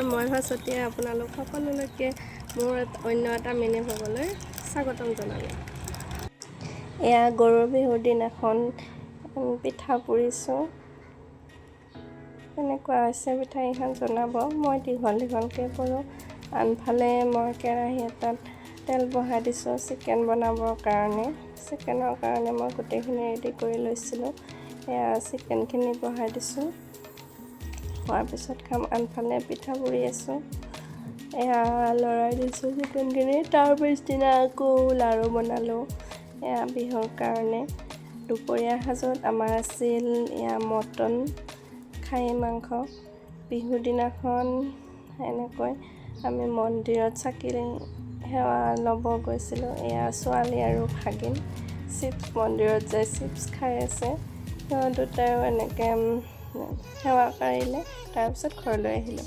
মই ভাস্বতীয়ে আপোনালোক সকলোলৈকে মোৰ অন্য এটা মিনি ভ্লগলৈ স্বাগতম জনালোঁ। এয়া গৰুৰ বিহুৰ দিনাখন পিঠা পুৰিছোঁ। কেনেকুৱা হৈছে পিঠাকেইখন জনাব। মই দীঘলকৈ কৰোঁ। আনফালে মই কেৰাহী এটাত তেল বহাই দিছোঁ চিকেন বনাবৰ কাৰণে। চিকেনৰ কাৰণে মই গোটেইখিনি ৰেডি কৰি লৈছিলোঁ। এয়া চিকেনখিনি বহাই দিছোঁ। হোৱাৰ পিছত খাম। আনফালে পিঠা পুৰি আছোঁ। এয়া লৰাই দিছোঁ চিকেনখিনি। তাৰ পিছদিনা আকৌ লাড়ু বনালোঁ এয়া বিহুৰ কাৰণে। দুপৰীয়া সাজত আমাৰ আছিল এয়া মটন, খাহী মাংস। বিহুৰ দিনাখন এনেকৈ আমি মন্দিৰত চাকি সেৱা ল'ব গৈছিলোঁ। এয়া ছোৱালী আৰু ভাগিন মন্দিৰত যাই চিপছ খাই আছে। সিহঁত দুটাইও এনেকৈ সেৱা কৰিলে। তাৰপিছত ঘৰলৈ আহিলোঁ।